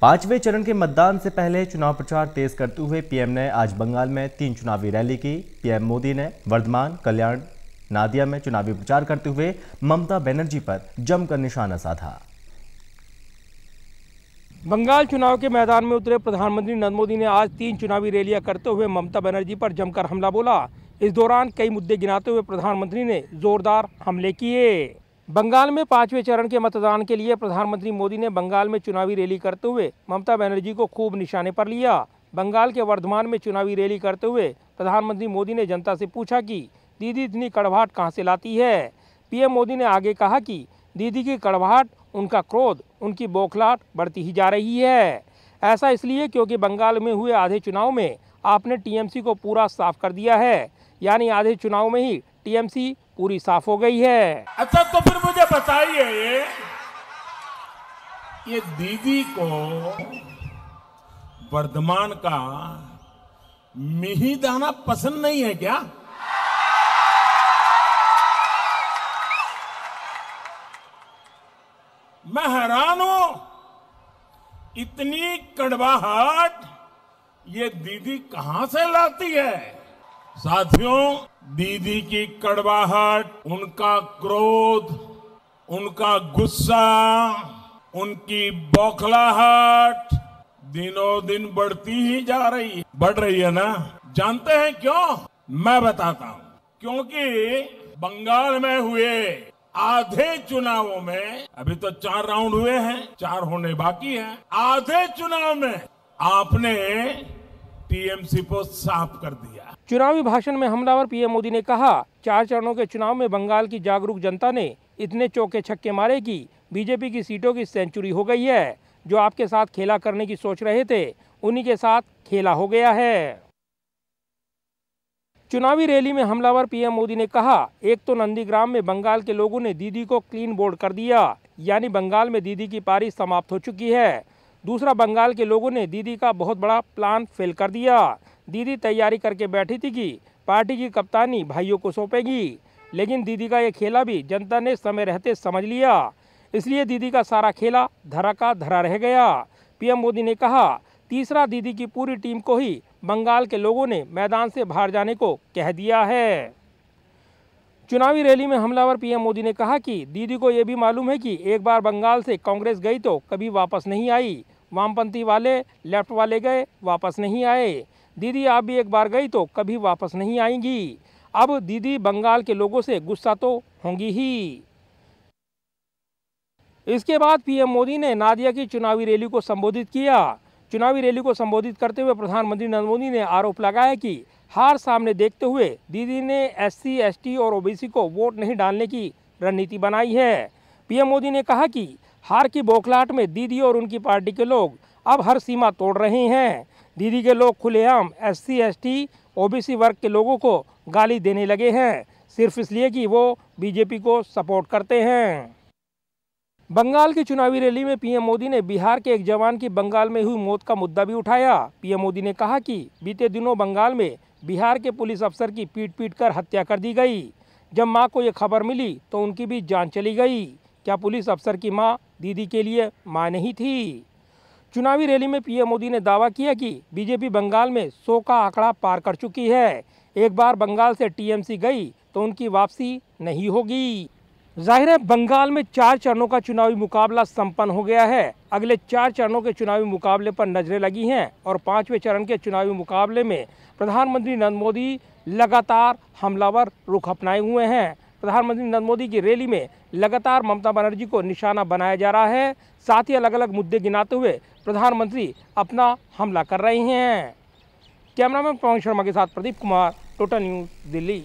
पांचवें चरण के मतदान से पहले चुनाव प्रचार तेज करते हुए पीएम ने आज बंगाल में 3 चुनावी रैली की। पीएम मोदी ने वर्धमान, कल्याण, नादिया में चुनावी प्रचार करते हुए ममता बनर्जी पर जमकर निशाना साधा। बंगाल चुनाव के मैदान में उतरे प्रधानमंत्री नरेंद्र मोदी ने आज 3 चुनावी रैलियां करते हुए ममता बनर्जी पर जमकर हमला बोला। इस दौरान कई मुद्दे गिनाते हुए प्रधानमंत्री ने जोरदार हमले किए। बंगाल में 5वें चरण के मतदान के लिए प्रधानमंत्री मोदी ने बंगाल में चुनावी रैली करते हुए ममता बनर्जी को खूब निशाने पर लिया। बंगाल के वर्धमान में चुनावी रैली करते हुए प्रधानमंत्री मोदी ने जनता से पूछा कि दीदी इतनी कड़वाहट कहां से लाती है। पीएम मोदी ने आगे कहा कि दीदी की कड़वाहट, उनका क्रोध, उनकी बौखलाहट बढ़ती ही जा रही है। ऐसा इसलिए क्योंकि बंगाल में हुए आधे चुनाव में आपने टीएमसी को पूरा साफ कर दिया है, यानी आधे चुनाव में ही टीएमसी पूरी साफ हो गई है। अच्छा, तो फिर मुझे बताइए, ये दीदी को वर्धमान का मिहिदाना पसंद नहीं है क्या? मैं हैरान हूं, इतनी कड़वाहट ये दीदी कहां से लाती है। साथियों, दीदी की कड़वाहट, उनका क्रोध, उनका गुस्सा, उनकी बौखलाहट दिनों दिन बढ़ती ही जा रही है। बढ़ रही है ना? जानते हैं क्यों? मैं बताता हूं। क्योंकि बंगाल में हुए आधे चुनावों में, अभी तो 4 राउंड हुए हैं, 4 होने बाकी हैं। आधे चुनाव में आपने टीएमसी को साफ कर दिया। चुनावी भाषण में हमलावर पीएम मोदी ने कहा, 4 चरणों के चुनाव में बंगाल की जागरूक जनता ने इतने चौके छक्के मारे कि बीजेपी की सीटों की सेंचुरी हो गई है। जो आपके साथ खेला करने की सोच रहे थे, उन्हीं के साथ खेला हो गया है। चुनावी रैली में हमलावर पीएम मोदी ने कहा, एक तो नंदीग्राम में बंगाल के लोगों ने दीदी को क्लीन बोल्ड कर दिया, यानी बंगाल में दीदी की पारी समाप्त हो चुकी है। दूसरा, बंगाल के लोगों ने दीदी का बहुत बड़ा प्लान फेल कर दिया। दीदी तैयारी करके बैठी थी कि पार्टी की कप्तानी भाइयों को सौंपेगी, लेकिन दीदी का ये खेला भी जनता ने समय रहते समझ लिया, इसलिए दीदी का सारा खेला धरा का धरा रह गया। पीएम मोदी ने कहा, तीसरा, दीदी की पूरी टीम को ही बंगाल के लोगों ने मैदान से बाहर जाने को कह दिया है। चुनावी रैली में हमलावर पीएम मोदी ने कहा कि दीदी को यह भी मालूम है कि एक बार बंगाल से कांग्रेस गई तो कभी वापस नहीं आई। वामपंथी वाले, लेफ्ट वाले गए, वापस नहीं आए। दीदी आप भी एक बार गई तो कभी वापस नहीं आएंगी। अब दीदी बंगाल के लोगों से गुस्सा तो होंगी ही। इसके बाद पीएम मोदी ने नादिया की चुनावी रैली को संबोधित किया। चुनावी रैली को संबोधित करते हुए प्रधानमंत्री नरेंद्र मोदी ने आरोप लगाया कि हार सामने देखते हुए दीदी ने एससी, एसटी और ओबीसी को वोट नहीं डालने की रणनीति बनाई है। पीएम मोदी ने कहा कि हार की बौखलाहट में दीदी और उनकी पार्टी के लोग अब हर सीमा तोड़ रहे हैं। दीदी के लोग खुलेआम एससी, एसटी, ओबीसी वर्ग के लोगों को गाली देने लगे हैं, सिर्फ इसलिए कि वो बीजेपी को सपोर्ट करते हैं। बंगाल की चुनावी रैली में पीएम मोदी ने बिहार के एक जवान की बंगाल में हुई मौत का मुद्दा भी उठाया। पीएम मोदी ने कहा कि बीते दिनों बंगाल में बिहार के पुलिस अफसर की पीट कर हत्या कर दी गई। जब मां को ये खबर मिली तो उनकी भी जान चली गई। क्या पुलिस अफसर की मां दीदी के लिए मां नहीं थी? चुनावी रैली में पीएम मोदी ने दावा किया कि बीजेपी बंगाल में 100 का आंकड़ा पार कर चुकी है। एक बार बंगाल से टीएमसी गई तो उनकी वापसी नहीं होगी। जाहिर है, बंगाल में 4 चरणों का चुनावी मुकाबला संपन्न हो गया है। अगले 4 चरणों के चुनावी मुकाबले पर नजरें लगी हैं और 5वें चरण के चुनावी मुकाबले में प्रधानमंत्री नरेंद्र मोदी लगातार हमलावर रुख अपनाए हुए हैं। प्रधानमंत्री नरेंद्र मोदी की रैली में लगातार ममता बनर्जी को निशाना बनाया जा रहा है। साथ ही अलग अलग मुद्दे गिनाते हुए प्रधानमंत्री अपना हमला कर रहे हैं। कैमरामैन पवन शर्मा के साथ प्रदीप कुमार, टोटल न्यूज़, दिल्ली।